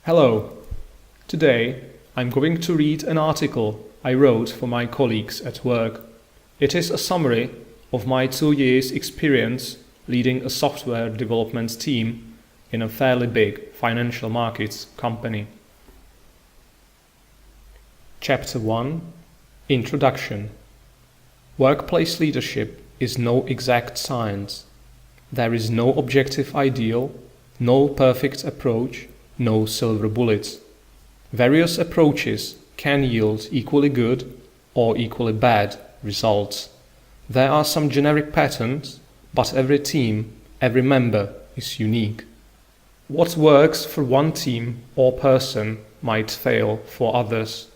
Hello. Today I'm going to read an article I wrote for my colleagues at work. It is a summary of my 2 years' experience leading a software development team in a fairly big financial markets company. Chapter 1: Introduction. Workplace leadership is no exact science. There is no objective ideal, no perfect approach, no silver bullets. Various approaches can yield equally good or equally bad results. There are some generic patterns, but every team, every member is unique. What works for one team or person might fail for others.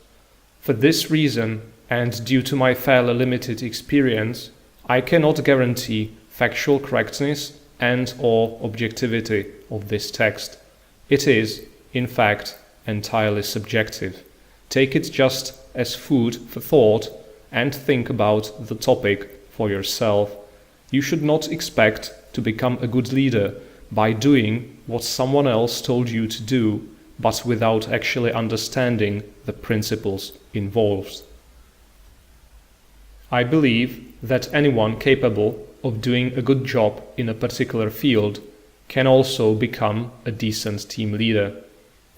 For this reason, and due to my fairly limited experience, I cannot guarantee factual correctness and/or objectivity of this text. It is, in fact, entirely subjective. Take it just as food for thought and think about the topic for yourself. You should not expect to become a good leader by doing what someone else told you to do, but without actually understanding the principles involved. I believe that anyone capable of doing a good job in a particular field can also become a decent team leader.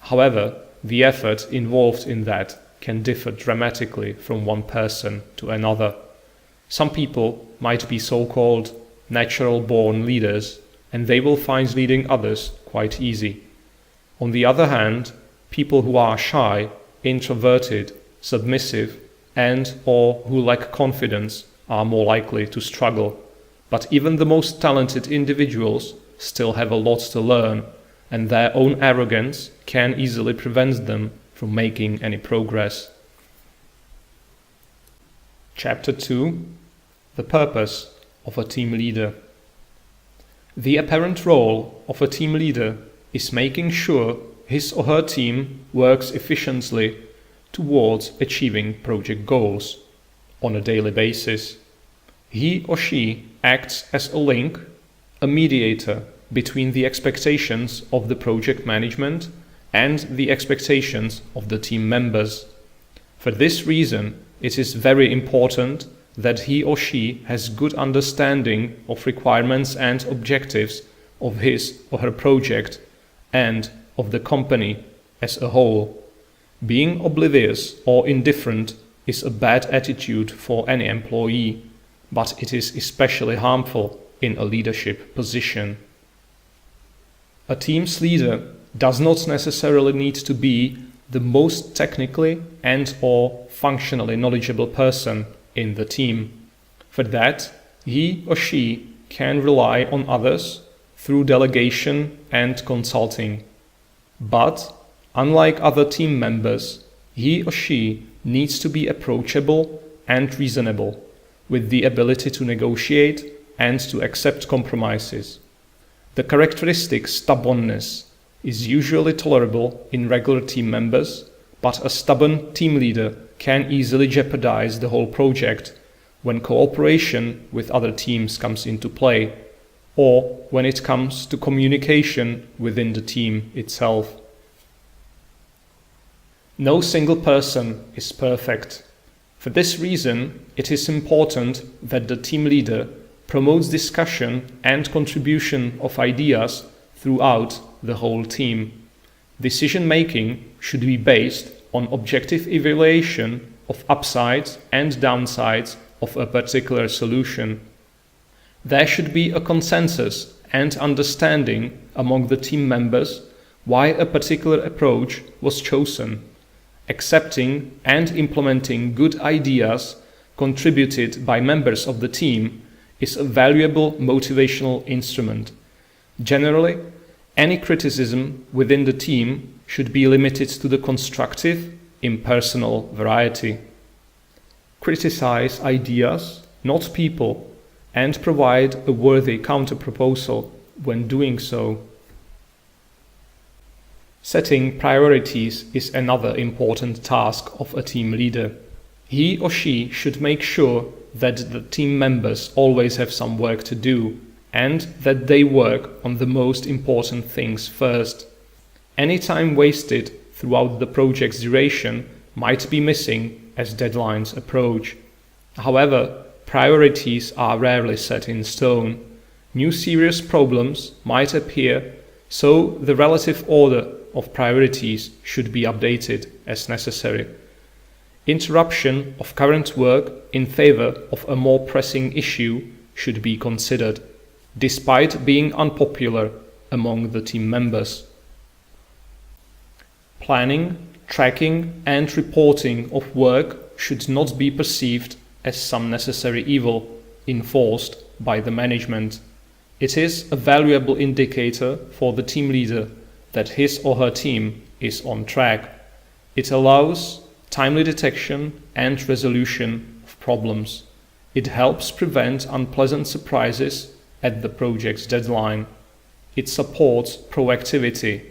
However, the effort involved in that can differ dramatically from one person to another. Some people might be so-called natural-born leaders, and they will find leading others quite easy. On the other hand, people who are shy, introverted, submissive, and/or who lack confidence are more likely to struggle. But even the most talented individuals still have a lot to learn, and their own arrogance can easily prevent them from making any progress. Chapter 2: The purpose of a team leader. The apparent role of a team leader is making sure his or her team works efficiently towards achieving project goals on a daily basis. He or she acts as a link, a mediator between the expectations of the project management and the expectations of the team members. For this reason, it is very important that he or she has good understanding of requirements and objectives of his or her project and of the company as a whole. Being oblivious or indifferent is a bad attitude for any employee, but it is especially harmful in a leadership position. A team's leader does not necessarily need to be the most technically and/or functionally knowledgeable person in the team. For that, he or she can rely on others through delegation and consulting. But, unlike other team members, he or she needs to be approachable and reasonable, with the ability to negotiate and to accept compromises. The characteristic stubbornness is usually tolerable in regular team members, but a stubborn team leader can easily jeopardize the whole project when cooperation with other teams comes into play, or when it comes to communication within the team itself. No single person is perfect. For this reason, it is important that the team leader promotes discussion and contribution of ideas throughout the whole team. Decision-making should be based on objective evaluation of upsides and downsides of a particular solution. There should be a consensus and understanding among the team members why a particular approach was chosen. Accepting and implementing good ideas contributed by members of the team is a valuable motivational instrument. Generally, any criticism within the team should be limited to the constructive, impersonal variety. Criticize ideas, not people, and provide a worthy counter-proposal when doing so. Setting priorities is another important task of a team leader. He or she should make sure that the team members always have some work to do and that they work on the most important things first. Any time wasted throughout the project's duration might be missing as deadlines approach. However, priorities are rarely set in stone. New serious problems might appear, so the relative order of priorities should be updated as necessary. Interruption of current work in favor of a more pressing issue should be considered, despite being unpopular among the team members. Planning, tracking and reporting of work should not be perceived as some necessary evil enforced by the management. It is a valuable indicator for the team leader that his or her team is on track. It allows timely detection and resolution of problems. It helps prevent unpleasant surprises at the project's deadline. It supports proactivity,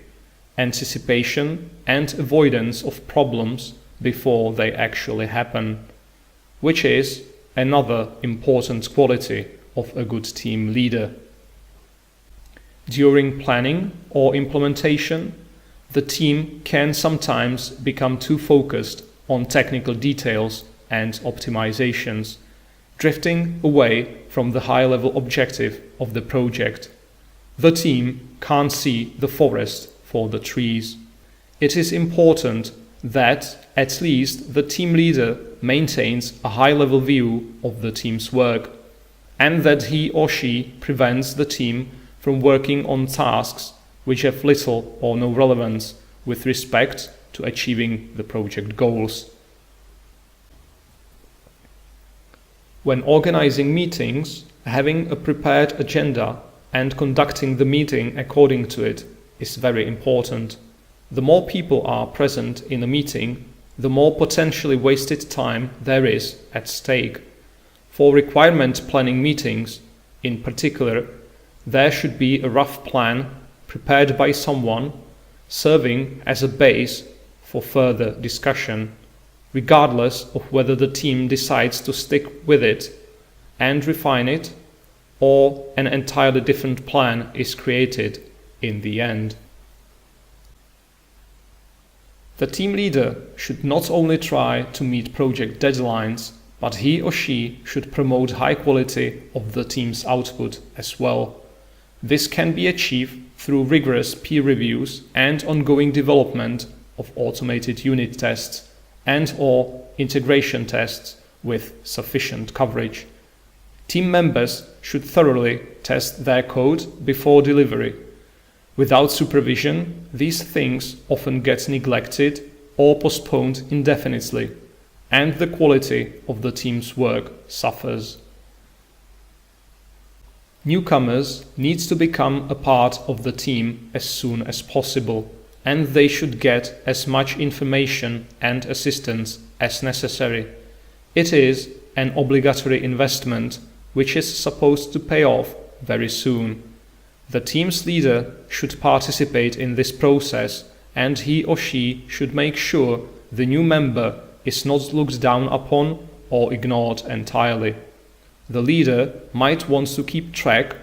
anticipation and avoidance of problems before they actually happen, which is another important quality of a good team leader. During planning or implementation, the team can sometimes become too focused on technical details and optimizations, drifting away from the high-level objective of the project. The team can't see the forest for the trees. It is important that at least the team leader maintains a high-level view of the team's work, and that he or she prevents the team from working on tasks which have little or no relevance with respect to achieving the project goals. When organizing meetings, having a prepared agenda and conducting the meeting according to it is very important. The more people are present in a meeting, the more potentially wasted time there is at stake. For requirement planning meetings, in particular, there should be a rough plan prepared by someone, serving as a base for further discussion, regardless of whether the team decides to stick with it and refine it, or an entirely different plan is created in the end. The team leader should not only try to meet project deadlines, but he or she should promote high quality of the team's output as well. This can be achieved through rigorous peer reviews and ongoing development of automated unit tests and/or integration tests with sufficient coverage. Team members should thoroughly test their code before delivery. Without supervision, these things often get neglected or postponed indefinitely, and the quality of the team's work suffers. Newcomers need to become a part of the team as soon as possible, and they should get as much information and assistance as necessary. It is an obligatory investment which is supposed to pay off very soon. The team's leader should participate in this process, and he or she should make sure the new member is not looked down upon or ignored entirely. The leader might want to keep track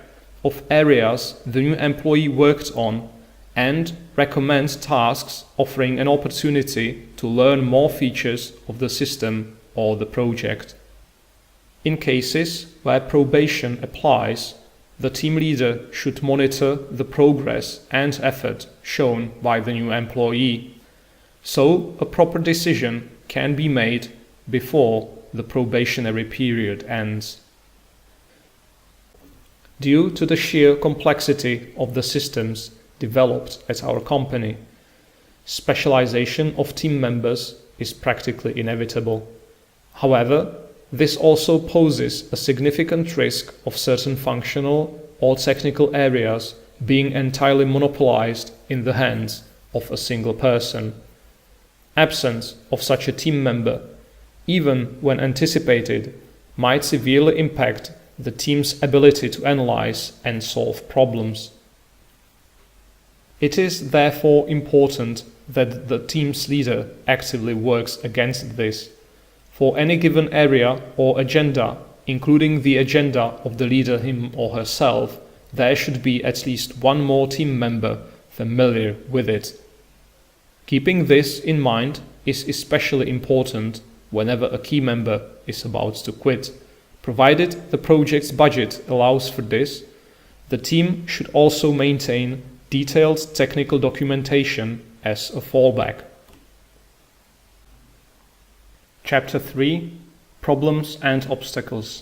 of areas the new employee worked on and recommend tasks offering an opportunity to learn more features of the system or the project. In cases where probation applies, the team leader should monitor the progress and effort shown by the new employee, so a proper decision can be made before the probationary period ends. Due to the sheer complexity of the systems developed at our company, specialization of team members is practically inevitable. However, this also poses a significant risk of certain functional or technical areas being entirely monopolized in the hands of a single person. Absence of such a team member, even when anticipated, might severely impact the team's ability to analyze and solve problems. It is therefore important that the team's leader actively works against this. For any given area or agenda, including the agenda of the leader him or herself, there should be at least one more team member familiar with it. Keeping this in mind is especially important whenever a key member is about to quit. Provided the project's budget allows for this, the team should also maintain detailed technical documentation as a fallback. Chapter 3: Problems and Obstacles.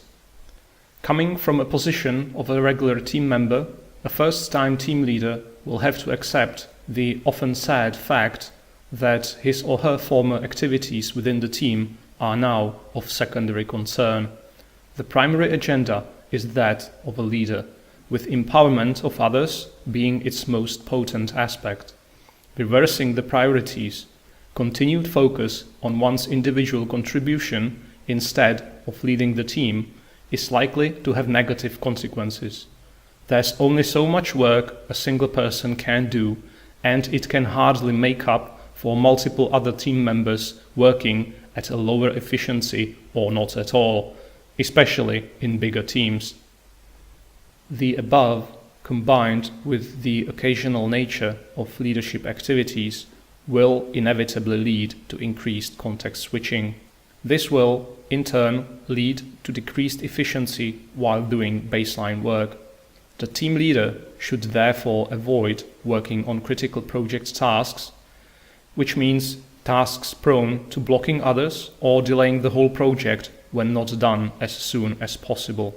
Coming from a position of a regular team member, a first-time team leader will have to accept the often sad fact that his or her former activities within the team are now of secondary concern. The primary agenda is that of a leader, with empowerment of others being its most potent aspect. Reversing the priorities, continued focus on one's individual contribution instead of leading the team is likely to have negative consequences. There's only so much work a single person can do, and it can hardly make up for multiple other team members working at a lower efficiency or not at all, especially in bigger teams. The above, combined with the occasional nature of leadership activities, will inevitably lead to increased context switching. This will, in turn, lead to decreased efficiency while doing baseline work. The team leader should therefore avoid working on critical project tasks, which means tasks prone to blocking others or delaying the whole project when not done as soon as possible.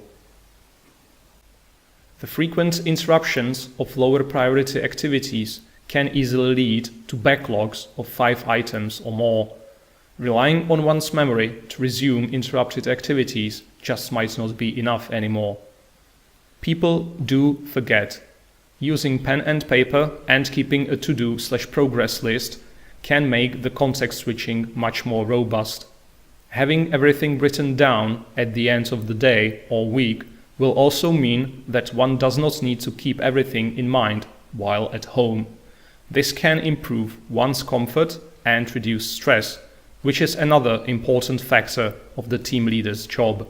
The frequent interruptions of lower priority activities can easily lead to backlogs of 5 items or more. Relying on one's memory to resume interrupted activities just might not be enough anymore. People do forget. Using pen and paper and keeping a to-do/progress list can make the context switching much more robust. Having everything written down at the end of the day or week will also mean that one does not need to keep everything in mind while at home. This can improve one's comfort and reduce stress, which is another important factor of the team leader's job.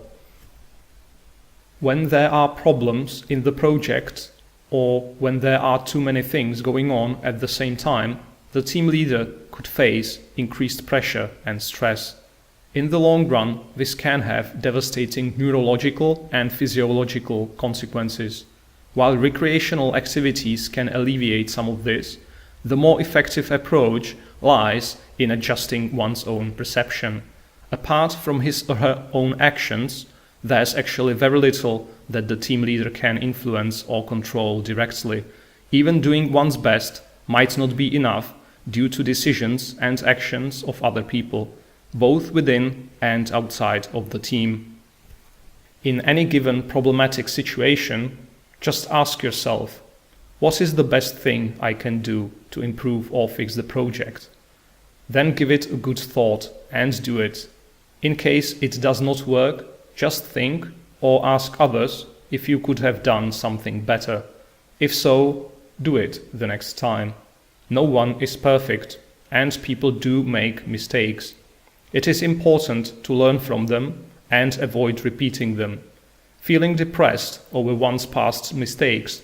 When there are problems in the project, or when there are too many things going on at the same time, the team leader could face increased pressure and stress. In the long run, this can have devastating neurological and physiological consequences. While recreational activities can alleviate some of this, the more effective approach lies in adjusting one's own perception. Apart from his or her own actions, there's actually very little that the team leader can influence or control directly. Even doing one's best might not be enough due to decisions and actions of other people, both within and outside of the team. In any given problematic situation, just ask yourself, what is the best thing I can do to improve or fix the project? Then give it a good thought and do it. In case it does not work, just think or ask others if you could have done something better. If so, do it the next time. No one is perfect, and people do make mistakes. It is important to learn from them and avoid repeating them. Feeling depressed over one's past mistakes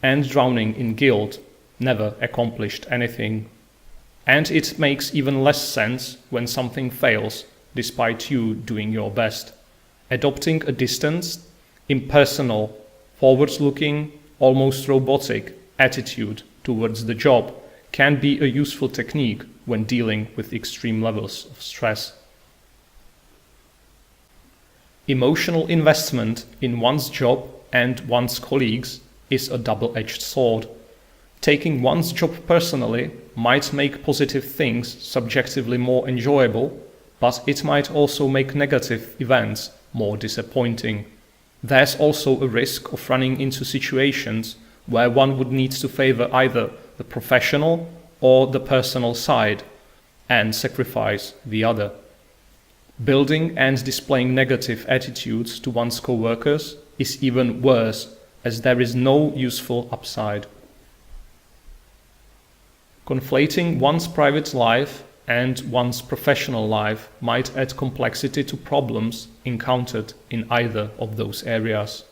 and drowning in guilt never accomplished anything. And it makes even less sense when something fails despite you doing your best. Adopting a distant, impersonal, forward-looking, almost robotic attitude towards the job can be a useful technique when dealing with extreme levels of stress. Emotional investment in one's job and one's colleagues is a double-edged sword. Taking one's job personally might make positive things subjectively more enjoyable, but it might also make negative events more disappointing. There's also a risk of running into situations where one would need to favor either the professional or the personal side and sacrifice the other. Building and displaying negative attitudes to one's co-workers is even worse, as there is no useful upside. Conflating one's private life and one's professional life might add complexity to problems encountered in either of those areas.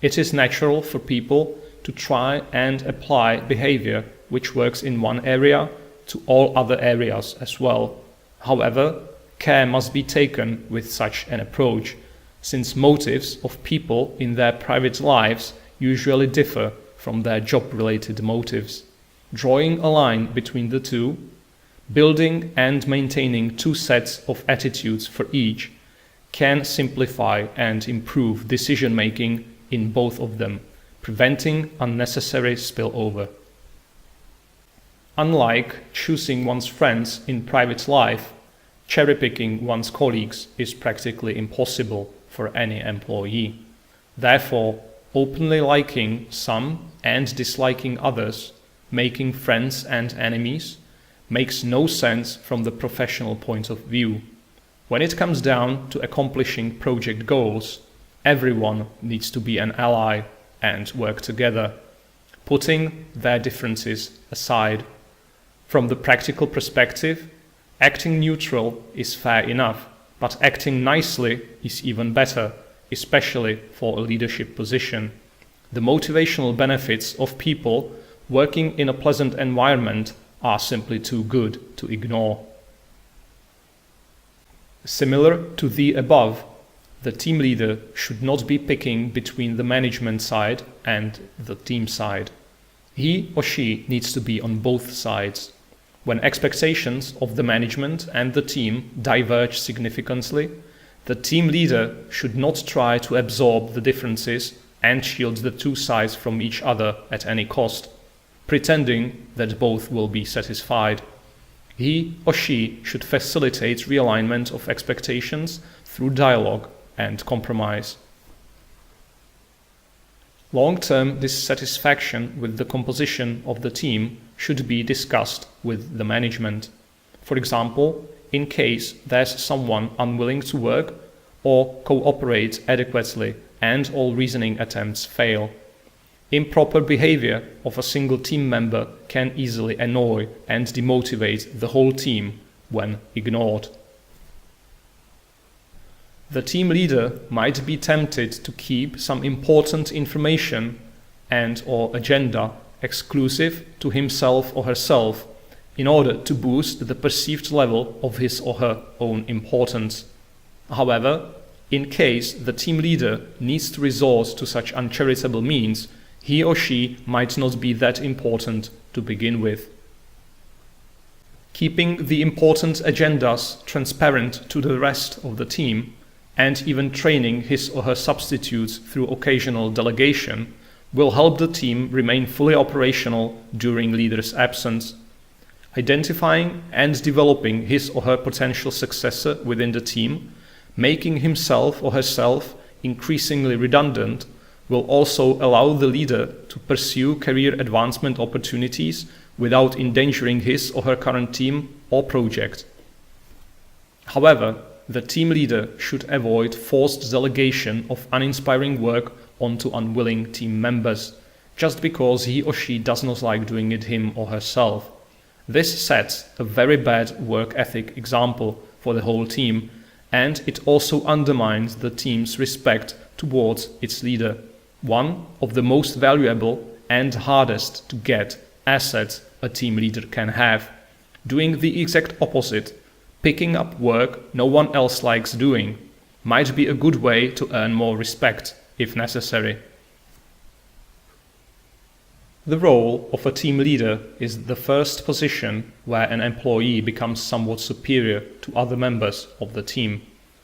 It is natural for people to try and apply behavior which works in one area to all other areas as well. However, care must be taken with such an approach, since motives of people in their private lives usually differ from their job-related motives. Drawing a line between the two, building and maintaining two sets of attitudes for each, can simplify and improve decision-making in both of them, preventing unnecessary spillover. Unlike choosing one's friends in private life, cherry-picking one's colleagues is practically impossible for any employee. Therefore, openly liking some and disliking others, making friends and enemies, makes no sense from the professional point of view. When it comes down to accomplishing project goals, everyone needs to be an ally and work together, putting their differences aside. From the practical perspective, acting neutral is fair enough, but acting nicely is even better, especially for a leadership position. The motivational benefits of people working in a pleasant environment are simply too good to ignore. Similar to the above, the team leader should not be picking between the management side and the team side. He or she needs to be on both sides. When expectations of the management and the team diverge significantly, the team leader should not try to absorb the differences and shield the two sides from each other at any cost, pretending that both will be satisfied. He or she should facilitate realignment of expectations through dialogue and compromise. Long-term dissatisfaction with the composition of the team should be discussed with the management. For example, in case there's someone unwilling to work or cooperate adequately and all reasoning attempts fail. Improper behavior of a single team member can easily annoy and demotivate the whole team when ignored. The team leader might be tempted to keep some important information and/or agenda exclusive to himself or herself in order to boost the perceived level of his or her own importance. However, in case the team leader needs to resort to such uncharitable means, he or she might not be that important to begin with. Keeping the important agendas transparent to the rest of the team, and even training his or her substitutes through occasional delegation, will help the team remain fully operational during leader's absence. Identifying and developing his or her potential successor within the team, making himself or herself increasingly redundant, will also allow the leader to pursue career advancement opportunities without endangering his or her current team or project. However, the team leader should avoid forced delegation of uninspiring work onto unwilling team members, just because he or she does not like doing it him or herself. This sets a very bad work ethic example for the whole team, and it also undermines the team's respect towards its leader, one of the most valuable and hardest to get assets a team leader can have. Doing the exact opposite, picking up work no one else likes doing, might be a good way to earn more respect, if necessary. The role of a team leader is the first position where an employee becomes somewhat superior to other members of the team.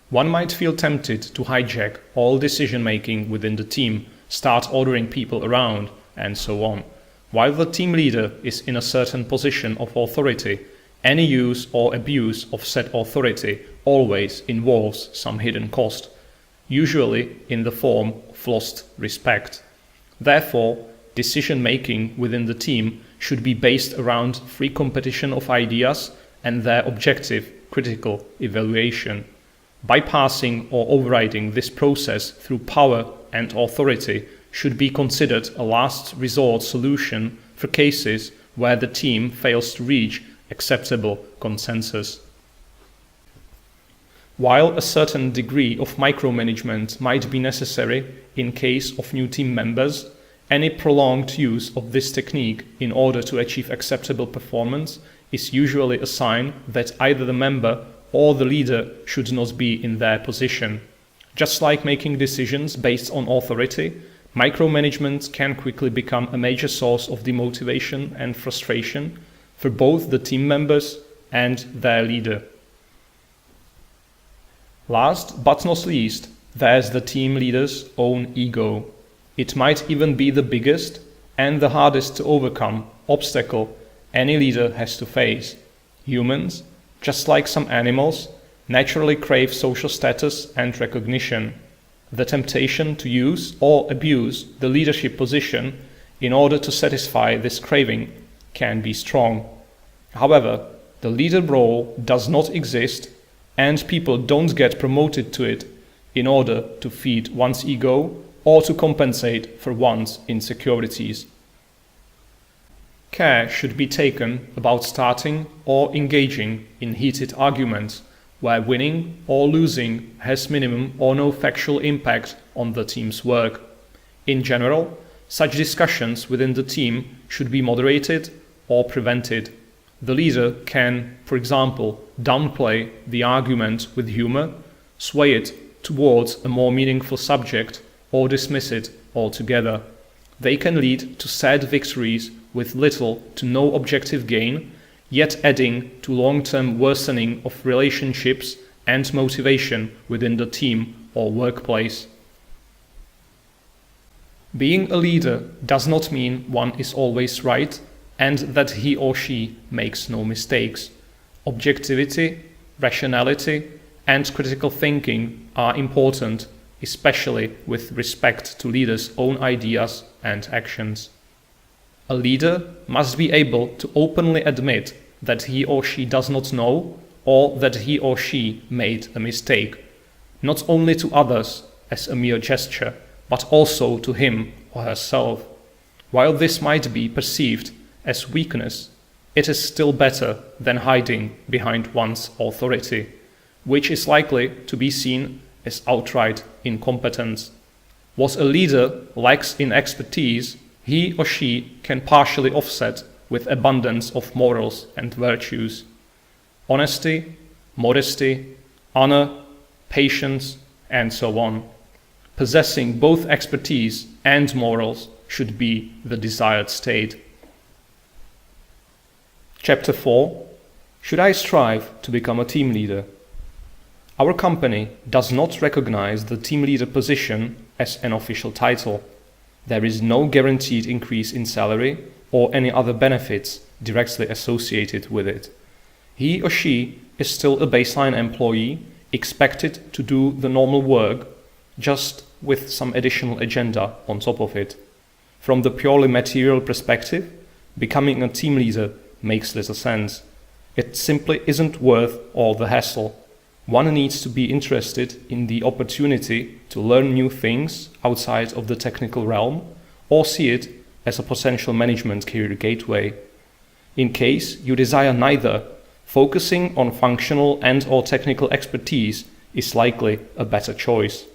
One might feel tempted to hijack all decision-making within the team, start ordering people around, and so on. While the team leader is in a certain position of authority, any use or abuse of said authority always involves some hidden cost, usually in the form of lost respect. Therefore, decision-making within the team should be based around free competition of ideas and their objective, critical evaluation. Bypassing or overriding this process through power and authority should be considered a last resort solution for cases where the team fails to reach acceptable consensus. While a certain degree of micromanagement might be necessary in case of new team members, any prolonged use of this technique in order to achieve acceptable performance is usually a sign that either the member or the leader should not be in their position. Just like making decisions based on authority, micromanagement can quickly become a major source of demotivation and frustration for both the team members and their leader. Last but not least, there's the team leader's own ego. It might even be the biggest and the hardest to overcome obstacle any leader has to face. Humans, just like some animals, naturally crave social status and recognition. The temptation to use or abuse the leadership position in order to satisfy this craving can be strong. However, the leader role does not exist, and people don't get promoted to it in order to feed one's ego or to compensate for one's insecurities. Care should be taken about starting or engaging in heated arguments where winning or losing has minimum or no factual impact on the team's work. In general, such discussions within the team should be moderated or prevented. The leader can, for example, downplay the argument with humor, sway it towards a more meaningful subject, or dismiss it altogether. They can lead to sad victories with little to no objective gain, yet adding to long-term worsening of relationships and motivation within the team or workplace. Being a leader does not mean one is always right and that he or she makes no mistakes. Objectivity, rationality, and critical thinking are important, especially with respect to leaders' own ideas and actions. A leader must be able to openly admit that he or she does not know or that he or she made a mistake, not only to others as a mere gesture, but also to him or herself. While this might be perceived as weakness, it is still better than hiding behind one's authority, which is likely to be seen as outright incompetence. What a leader lacks in expertise, he or she can partially offset with abundance of morals and virtues. Honesty, modesty, honor, patience, and so on. Possessing both expertise and morals should be the desired state. Chapter 4. Should I strive to become a team leader? Our company does not recognize the team leader position as an official title. There is no guaranteed increase in salary or any other benefits directly associated with it. He or she is still a baseline employee expected to do the normal work, just with some additional agenda on top of it. From the purely material perspective, becoming a team leader makes little sense. It simply isn't worth all the hassle. One needs to be interested in the opportunity to learn new things outside of the technical realm, or see it as a potential management career gateway. In case you desire neither, focusing on functional and/or technical expertise is likely a better choice.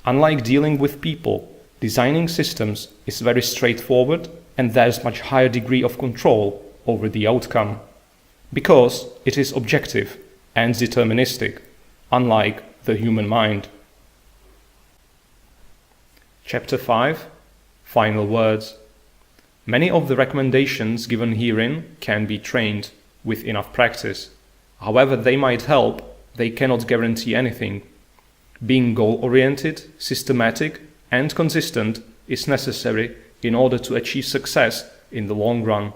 Unlike dealing with people, designing systems is very straightforward, and there's much higher degree of control over the outcome, because it is objective and deterministic, unlike the human mind. Chapter 5. Final words. Many of the recommendations given herein can be trained with enough practice. However they might help, they cannot guarantee anything. Being goal-oriented, systematic, and consistent is necessary in order to achieve success in the long run.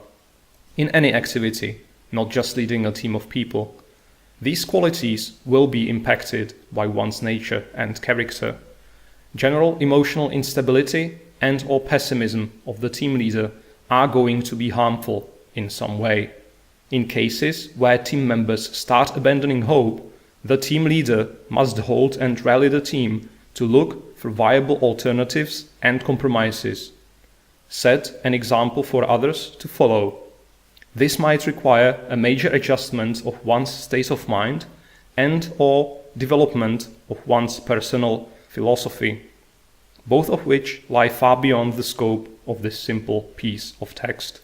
In any activity, not just leading a team of people. These qualities will be impacted by one's nature and character. General emotional instability and/or pessimism of the team leader are going to be harmful in some way. In cases where team members start abandoning hope, the team leader must hold and rally the team to look for viable alternatives and compromises. Set an example for others to follow. This might require a major adjustment of one's state of mind and/or development of one's personal philosophy, both of which lie far beyond the scope of this simple piece of text.